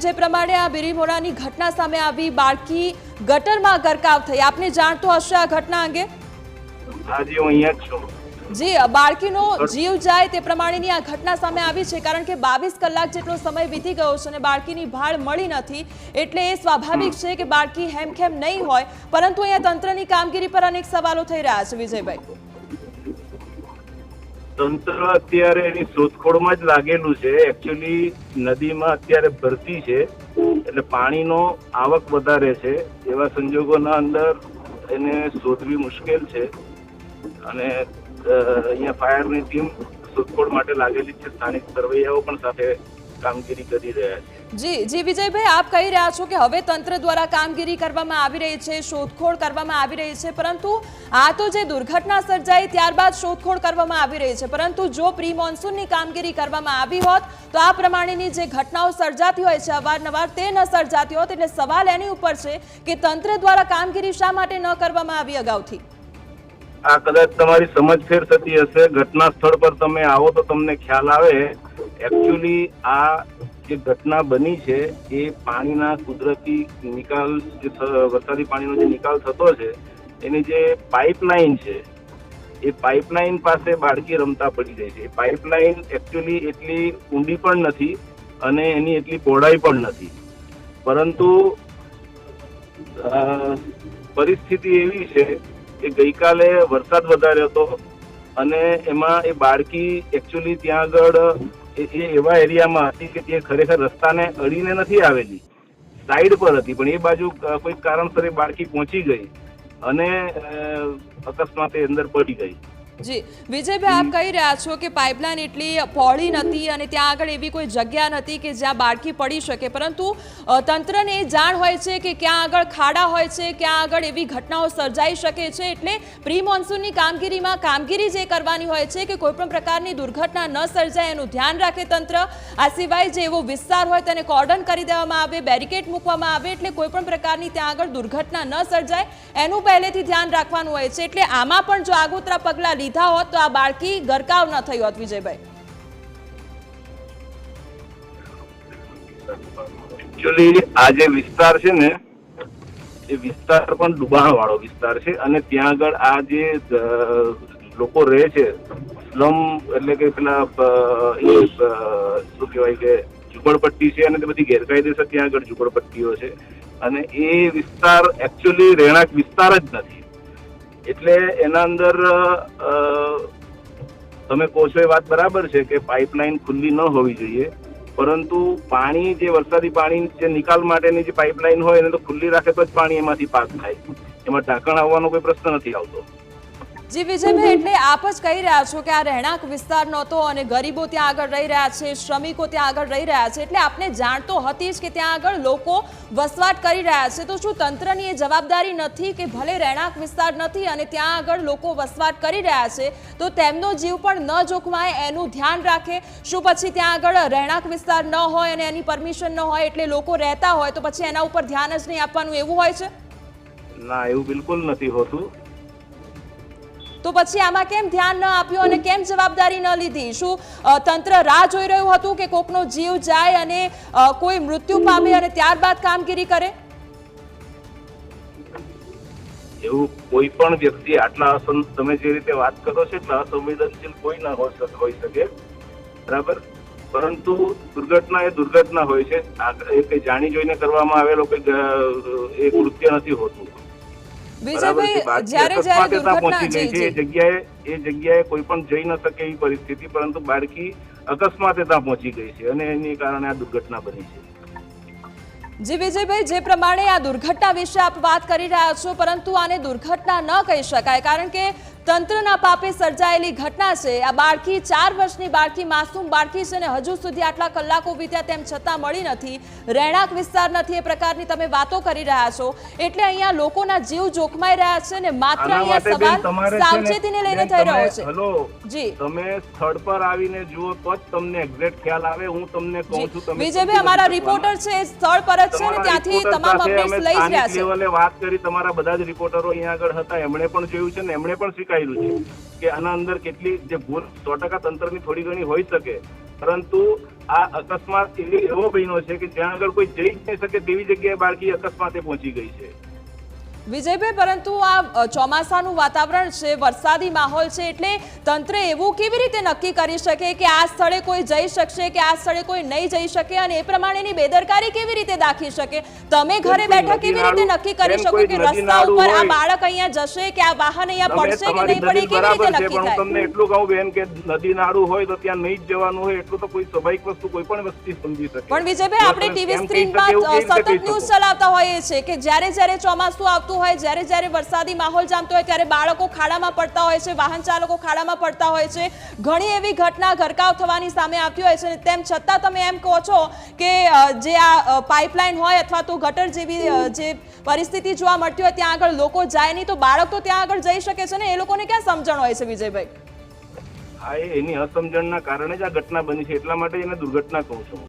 જે પ્રમાણે આ બિરીમોરાની ઘટના સામે આવી, બાળકી ગટરમાં ગરકાવ થઈ, આપને જાણ તો હશે આ ઘટના અંગે? હાજી, હું અહીંયા જ છું. જી, બાળકીનો જીવ જાય તે પ્રમાણેની આ ઘટના સામે આવી છે, કારણ કે 22 કલાક જેટલો સમય વીતી ગયો છે અને બાળકીની ભાળ મળી નથી, એટલે એ સ્વાભાવિક છે કે બાળકી હેમખેમ નહીં હોય, પરંતુ અહીંયા તંત્રની કામગીરી પર અનેક સવાલો થઈ રહ્યા છે. વિજયભાઈ, તંત્ર અત્યારે એની શોધખોળમાં જ લાગેલું છે. એકચ્યુઅલી નદીમાં અત્યારે ભરતી છે, એટલે પાણીનો આવક વધારે છે. એવા સંજોગોના અંદર એને શોધવી મુશ્કેલ છે અને અહીંયા ફાયરની ટીમ શોધખોળ માટે લાગેલી છે. સ્થાનિક સરવૈયાઓ પણ સાથે કામગીરી કરી રહ્યા છે. જી વિજયભાઈ, આપ કહી રહ્યા છો કે હવે તંત્ર દ્વારા કામગીરી કરવામાં આવી રહી છે, શોધખોળ કરવામાં આવી રહી છે, પરંતુ આ તો જે દુર્ઘટના સર્જાઈ ત્યારબાદ શોધખોળ કરવામાં આવી રહી છે, પરંતુ જો પ્રી મોન્સૂનની કામગીરી કરવામાં આવી હોત તો આ પ્રમાણેની જે ઘટનાઓ સર્જાતી હોય છે અવારનવાર તે ન સર્જાતી હોત. એટલે સવાલ એની ઉપર છે કે તંત્ર દ્વારા કામગીરી શા માટે ન કરવામાં આવી અગાઉથી? આ કદાચ તમારી સમજફેર થતી હશે. ઘટના સ્થળ પર તમે આવો તો તમને ખ્યાલ આવે. એકચ્યુઅલી આ જે ઘટના બની છે એ પાણીના કુદરતી નિકાલ, જે વરસાદી પાણીનો જે નિકાલ થતો છે એની જે પાઇપલાઇન છે એ પાઇપલાઇન પાસે બાળકી રમતા પડી જાય છે. એ પાઇપલાઇન એકચ્યુઅલી એટલી ઊંડી પણ નથી અને એની એટલી પહોળાઈ પણ નથી, પરંતુ પરિસ્થિતિ એવી છે કે ગઈકાલે વરસાદ વધારે હતો અને એમાં એ બાળકી એકચ્યુઅલી ત્યાં આગળ એ એવા એરિયામાં હતી કે જે ખરેખર રસ્તાને અડીને નથી આવેલી, સાઈડ પર હતી, પણ એ બાજુ કોઈ કારણસર એ બાળકી પહોંચી ગઈ અને અકસ્માતે અંદર પડી ગઈ. જી વિજયભાઈ, આપ કહી રહ્યા છો કે પાઇપલાઇન એટલી પહોળી નથી અને ત્યાં આગળ એવી કોઈ જગ્યા નથી કે જ્યાં બાળકી પડી શકે, પરંતુ તંત્રને જાણ હોય છે કે ક્યાં આગળ ખાડા હોય છે, ક્યાં આગળ એવી ઘટનાઓ સર્જાઈ શકે છે, એટલે પ્રી મોન્સૂનની કામગીરીમાં કામગીરી જે કરવાની હોય છે કે કોઈપણ પ્રકારની દુર્ઘટના ન સર્જાય એનું ધ્યાન રાખે તંત્ર. આ સિવાય જે એવો વિસ્તાર હોય તેને કોર્ડન કરી દેવામાં આવે, બેરિકેડ મૂકવામાં આવે, એટલે કોઈપણ પ્રકારની ત્યાં આગળ દુર્ઘટના ન સર્જાય એનું પહેલેથી ધ્યાન રાખવાનું હોય છે. એટલે આમાં પણ જો આગોતરા પગલાં લીધા હોત તો આ બાળકી ગરકાવ ન થઈ હોત. વિજયભાઈ, એકચ્યુઅલી આ જે વિસ્તાર છે ને એ વિસ્તાર પણ ડુબાણ વાળો વિસ્તાર છે અને ત્યાં આગળ આ જે લોકો રહે છે સ્લમ, એટલે કે પેલા શું કહેવાય કે ઝુંપડપટ્ટી છે અને તે બધી ગેરકાયદેસર ત્યાં આગળ ઝુંપડપટ્ટીઓ છે અને એ વિસ્તાર એકચ્યુઅલી રહેણાંક વિસ્તાર જ નથી. એટલે એના અંદર તમે કહો છો એ વાત બરાબર છે કે પાઇપલાઇન ખુલ્લી ન હોવી જોઈએ, પરંતુ પાણી જે વરસાદી પાણી જે નિકાલ માટેની જે પાઇપલાઇન હોય એને તો ખુલ્લી રાખે તો જ પાણી એમાંથી પાસ થાય. એમાં ઢાંકણ આવવાનો કોઈ પ્રશ્ન નથી આવતો. જી વિજયભાઈ, એટલે આપ જ કહી રહ્યા છો કે આ રહેણાંક વિસ્તાર નહોતો અને ગરીબો ત્યાં આગળ રહી રહ્યા છે, શ્રમિકો ત્યાં આગળ રહી રહ્યા છે, એટલે આપને જાણ તો હતી જ કે ત્યાં આગળ લોકો વસવાટ કરી રહ્યા છે, તો શું તંત્રની એ જવાબદારી નથી કે ભલે રહેણાંક વિસ્તાર નથી અને ત્યાં આગળ લોકો વસવાટ કરી રહ્યા છે તો તેમનો જીવ પણ ન જોખમાય એનું ધ્યાન રાખે? શું પછી ત્યાં આગળ રહેણાંક વિસ્તાર ન હોય અને એની પરમિશન ન હોય એટલે લોકો રહેતા હોય તો પછી એના ઉપર ધ્યાન જ નહીં આપવાનું, એવું હોય છે? ના, એવું બિલકુલ નથી હોતું. તો પછી આમાં કેમ ધ્યાન ન આપ્યું અને કેમ જવાબદારી ન લીધી? શું તંત્ર રાહ જોઈ રહ્યું હતું કે કોકનો જીવ જાય અને કોઈ મૃત્યુ પામે અને ત્યારબાદ કામગીરી કરે? એવું કોઈ પણ વ્યક્તિ આટલા તમે જે રીતે વાત કરો છો એટલા અસંવેદનશીલ કોઈ ના હોઈ શકે, બરાબર, પરંતુ દુર્ઘટના એ દુર્ઘટના હોય છે. એ કઈ જાણી જોઈને કરવામાં આવેલો કોઈ એ કૃત્ય નથી હોતું. વિજયભાઈ, જ્યારે દુર્ઘટના એ જગ્યાએ કોઈ પણ જઈ ન શકે એવી પરિસ્થિતિ, પરંતુ બાળકી અકસ્માતે ત્યાં પહોંચી ગઈ છે અને એની કારણે આ દુર્ઘટના બની છે. જી વિજયભાઈ, જે પ્રમાણે આ દુર્ઘટના વિશે આપ વાત કરી રહ્યા છો, પરંતુ આને દુર્ઘટના ન કહી શકાય, કારણ કે તંત્રના પાપે સર્જાયેલી ઘટના છે. આ બાળકી 4 વર્ષની બાળકી, માસૂમ બાળકી છે ને હજુ સુધી આટલા કલાકો વીત્યા તેમ છતાં મળી નથી, રહેણાંક વિસ્તાર નથી, એ પ્રકારની તમે વાતો કરી રહ્યા છો, એટલે અહીંયા લોકોના જીવ જોખમાઈ રહ્યા છે ને માત્ર અહીંયા સવાલ સાવચેતીને લઈને થઈ રહ્યો છે. હેલો જી, તમે સ્થળ પર આવીને જુઓ તો જ તમને એક્ઝેક્ટ ખ્યાલ આવે. હું તમને કહું છું, તમે વિજયભાઈ, અમારા રિપોર્ટર છે સ્થળ પર જ છે ને ત્યાંથી તમામ અપડેટ્સ લઈ રહ્યા છે. લેવલે વાત કરી, તમારા બધા જ રિપોર્ટરો અહીંયા આગળ હતા, એમણે પણ જોયું છે ને એમણે પણ શકાયેલું છે કે આના અંદર કેટલી જે ભૂલ 100% તંત્રની થોડી ઘણી હોઈ શકે, પરંતુ આ અકસ્માત એવો બન્યો છે કે જ્યાં આગળ કોઈ જઈ જ નહીં શકે તેવી જગ્યાએ બાળકી અકસ્માતે પહોંચી ગઈ છે. વિજયભાઈ, પરંતુ આ ચોમાસાનું વાતાવરણ છે, વરસાદી માહોલ છે, એટલે તંત્ર એવું કેવી રીતે નક્કી કરી શકે કે આ સ્થળે કોઈ જઈ શકશે કે આ સ્થળે કોઈ નહીં જઈ શકે, અને એ પ્રમાણેની બેદરકારી કેવી રીતે દાખવી શકે? તમે ઘરે બેઠા કેવી રીતે નક્કી કરી શકો કે રસ્તા ઉપર આ બાળક અહીંયા જશે કે આ વાહન અહીંયા પડશે કે નહીં પડે, કેવી રીતે નક્કી થાય? તમને એટલું કહું બેન કે નદી નાળું હોય તો ત્યાં નહીં જ જવાનું હોય, એટલું તો કોઈ સ્વાભાવિક વસ્તુ કોઈ પણ વ્યક્તિ સમજી શકે. પણ વિજયભાઈ, આપણે ટીવી સ્ક્રીનમાં સતત ન્યૂઝ ચલાવતા હોઈએ છીએ કે જ્યારે ચોમાસું આવતું હોય, જ્યારે વરસાદી માહોલ જામતો હોય ત્યારે બાળકો ખાડામાં પડતા હોય છે, વાહન ચાલકો ખાડામાં પડતા હોય છે, ઘણી એવી ઘટના ગરકાવ થવાની સામે આવતી હોય છે. તેમ છતાં તમે એમ કહો છો કે જે આ પાઇપલાઇન હોય અથવા તો ગટર જેવી જે પરિસ્થિતિ જોવા મળતી હોય ત્યાં આગળ લોકો જાય નહીં, તો બાળક તો ત્યાં આગળ જઈ શકે છે ને? એ લોકોને ક્યાં સમજણ હોય છે વિજયભાઈ? હા, એની અસમજણના કારણે જ આ ઘટના બની છે, એટલા માટે એને દુર્ઘટના કહું છું.